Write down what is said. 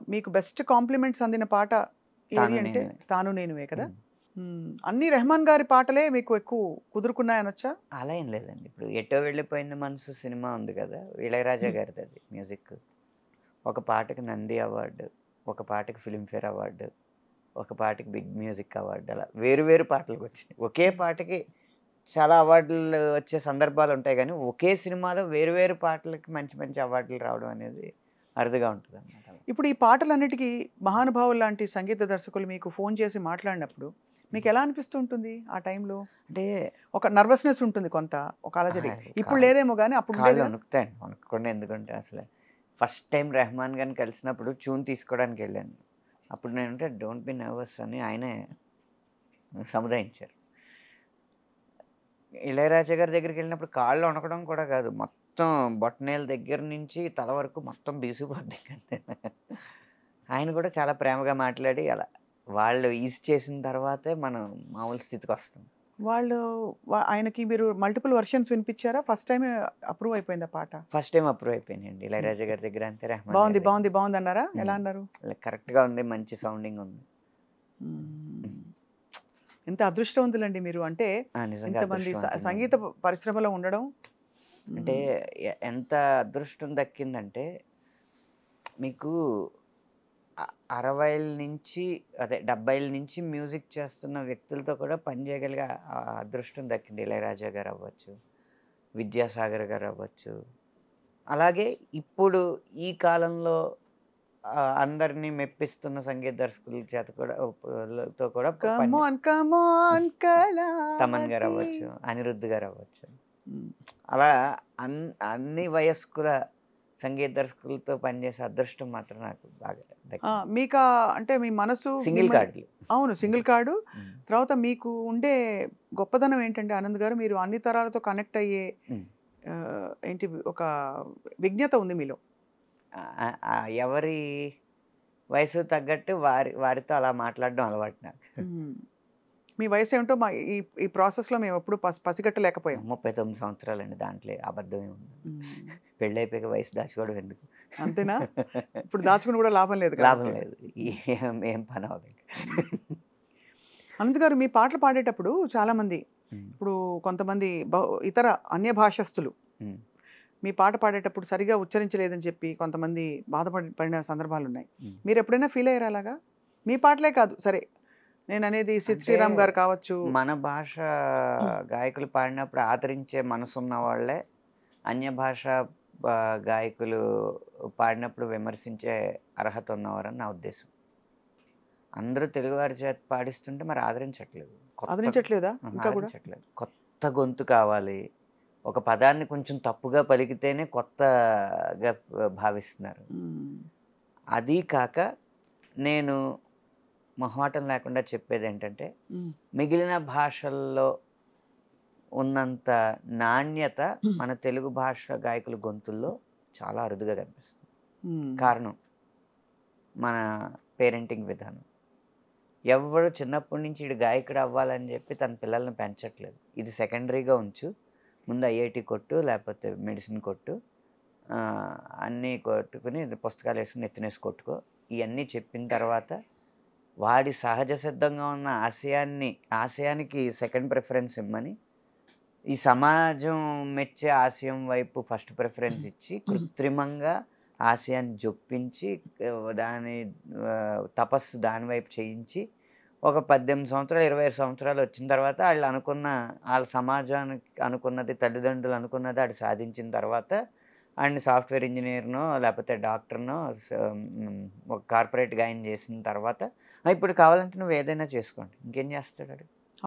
మీకు best compliments అందిన పాట ఏది తాను అంటే నేనువే. 'తాను నేనువే' కదా? హ్మ్. అన్ని రెహమాన్ గారి పాటలే మీకు ఎక్కువ కుదురుకున్నాయనొచ్చా? అలా ఏం లేదండి. ఇప్పుడు 'ఎటో వెళ్ళిపోయింది మనసు' సినిమా ఉంది కదా! ఇళయరాజా హ్మ్. గారిదది మ్యూజిక్. ఒక పాటకి నంది అవార్డు, ఒక పాటకి ఫిల్మ్‌ఫేర్ అవార్డు, ఒక పాటకి బిగ్ మ్యూజిక్ అవార్డు అలా వేరు వేరు పాటలకొచ్చినాయి. ఒకే హ్మ్. పాటకి చాలా అవార్డులు వచ్చే సందర్భాలుంటాయి గానీ, ఒకే సినిమాలో వేరు వేరు పాటలకి మంచి మంచి అవార్డులు రావడం అనేది అరుదుగా ఉంటదనమాట అలా. ఇప్పుడు ఈ పాటలన్నిటికి మహానుభావుల్లాంటి సంగీత దర్శకులు మీకు ఫోను చేసి మాట్లాడినప్పుడు హ్మ్. మీకెలా అనిపిస్తూ ఉంటుంది ఆ టైంలో? అంటే ఒక నర్వస్‌నెస్ ఉంటుంది కొంత. ఒక అలజడి. ఇప్పుడు కాళ్ళు లేదేమో గానీ అప్పుడు కాళ్ళు ఉండేదిగా? వణుకుతాయండి. వణుకకుండా ఎందుకుంటాయి అసలు. ఫస్ట్ టైమ్ రెహమాన్ గారిని కలిసినప్పుడు ట్యూన్ తీసుకోవడానికెళ్ళాను. అప్పుడు నేనంటే డోంట్ బి నర్వస్ అని ఆయనే సముదాయించారు. ఇళయరాజా గారి దగ్గరికెళ్ళినప్పుడు కాళ్ళు వణకడం కూడా కాదు. మొత్తం బొటనవేలు దగ్గర నుంచి తల వరకు మొత్తం బిగిసిపోద్ది. ఆయన కూడా చాలా ప్రేమగా మాట్లాడి అలా వాళ్ళు ఈజ్ చేసిన తర్వాతే మనం మామూలు స్థితికొస్తాం. వాళ్ళు ఆయనకి మీరు మల్టిపుల్ వెర్షన్స్ వినిపిచ్చారా? ఫస్ట్ టైమే అప్రూవ్ అయిపోయిందా పాట? ఫస్ట్ టైమ్ అప్రూవ్ అయిపోయినాయండి. హ్మ్. ఇళయరాజా గారి దగ్గర అంతే, రెహమాన్ బావుంది, గారి దగ్గర. బావుంది, బావుందన్నారా? ఎలా హ్మ్. అన్నారు? కరెక్ట్‌గా ఉంది. మంచి సౌండింగ్ ఉంది. హ్మ్. హ్మ్. ఎంత అదృష్టవంతులండి మీరు. అంటే నిజంగా ఇంతమంది సంగీత అదృష్టవంతుడినండి. పరిశ్రమలో ఉండడం. అంటే హ్మ్. ఎంత అదృష్టం దక్కిందంటే మీకు 60ల నుంచి అదే 70ల నుంచి మ్యూజిక్ చేస్తున్న వ్యక్తులతో కూడా పని చేయగలిగే అదృష్టం దక్కింది. ఇళయరాజా గారవ్వచ్చు, విద్యాసాగర్ గారవ్వచ్చు. అలాగే ఇప్పుడు ఈ కాలంలో అందరిని మెప్పిస్తున్న సంగీత దర్శకుల చేత కూడా లతో కూడా come on come on Thaman Kalavathi. గారవ్వచ్చు, అనిరుద్ గారవ్వచ్చు. హ్మ్. అలా అన్ అన్ని వయస్కుల సంగీత దర్శకులతో పనిచేసే అదృష్టం మాత్రం నాకు బాగా దక్కింది. మీకా అంటే మీ మనసు సింగిల్ మిమ్మల్ని కార్డ్‌లు. అవును. Single card. హ్మ్. తర్వాత మీకు ఉండే గొప్పదనం ఏంటంటే ఆనంద్ గారు మీరు అన్ని తరాలతో కనెక్ట్ అయ్యే హ్మ్. ఏంటి ఒక విజ్ఞత ఉంది మీలో. ఎవరి వయసుకు తగ్గట్టు వారితో అలా మాట్లాడడం అలవాటు నాకు. హ్మ్. మీ వయసేంటో ఈ ఈ ప్రాసెస్‌లో మేమెప్పుడు పసిగట్టలేకపోయాం. 39 సంవత్సరాలండి. దాంట్లో అబద్ధం ఏముంది. హ్మ్. పెళ్ళైపోయాక వయసు దాచుకోవడం ఎందుకు? అంతేనా? ఇప్పుడు దాచుకుని కూడా లాభం లేదు లాభం కాబట్టి. లేదు. హ్మ్. ఏం పనవ్వదు ఇంక. హ్మ్. అనంత్ గారు మీ పాటలు పాడేటప్పుడు చాలామంది హ్మ్. ఇప్పుడు కొంతమంది ఇతర అన్య భాషస్థులు హ్మ్. మీ పాట పాడేటప్పుడు సరిగ్గా ఉచ్చరించలేదని చెప్పి కొంతమంది పడిన సందర్భాలున్నాయి. హ్మ్. మీరెప్పుడైనా ఫీల్ అయ్యారా అలాగా? మీ పాటలే కాదు సరే. నేననేది 'సిద్ అంటే శ్రీరామ్' గారు కావచ్చు. మన భాష గాయకులు పాడినప్పుడు ఆదరించే మనసున్న వాళ్ళే అన్య భాష గాయకులు పాడినప్పుడు విమర్శించే అర్హత ఉన్నవారని నా ఉద్దేశం. అందరూ తెలుగువారి చేత పాడిస్తుంటే మరి ఆదరించట్లేదు. ఆదరించట్లేదా ఇంకా గూడా? ఆదరించట్లేదు. కొత్త గొంతు కావాలి. ఒక పదాన్ని కొంచెం తప్పుగా పలికితేనే కొత్తగా భావిస్తున్నారు. హ్మ్. అదీ కాక నేను మొహమాటం లేకుండా చెప్పేదేంటంటే, హ్మ్. మిగిలిన భాషల్లో ఉన్నంత నాణ్యత హ్మ్. మన తెలుగు భాష గాయకుల గొంతుల్లో చాలా అరుదుగా కనిపిస్తుంది. హ్మ్. కారణం మన పేరెంటింగ్ విధానం. ఎవ్వడు చిన్నప్పటి నుంచి ఈడు గాయకుడు అవ్వాలని చెప్పి తన పిల్లల్ని పెంచట్లేదు. ఇది సెకండరీగా ఉంచు. ముందు ఐఐటీ కొట్టు, లేకపోతే మెడిసిన్ కొట్టు. అన్నీ కొట్టుకొని పుస్తకాలేసుకొని నెత్తినేసి కొట్టుకో. ఇయన్నీ చెప్పిన తర్వాత వాడి సహజ సిద్ధంగా ఉన్న ఆశయానికి సెకండ్ ప్రిఫరెన్స్ ఇమ్మని, ఈ సమాజం మెచ్చే ఆశయం వైపు ఫస్ట్ ప్రిఫరెన్స్ ఇచ్చి, హ్మ్. కృత్రిమంగా ఆశయాన్ని జొప్పించి దాని తపస్సు దాని వైపు చేయించి, ఒక 18 సంవత్సరాలు, 25 సంవత్సరాలు వచ్చిన తర్వాత ఆళ్ళ సమాజానికి అనుకున్నది, తల్లిదండ్రులు అనుకున్నది ఆడు సాధించిన తర్వాత, ఆడిని సాఫ్ట్‌వేర్ ఇంజినీర్‌నో, లేపోతే డాక్టర్‌నో ఒక కార్పొరేట్ గాయన చేసిన తర్వాత, ఇప్పుడు కావాలంటే నువ్వేదైనా చేసుకోండి. ఇంకేం చేస్తాడాడు?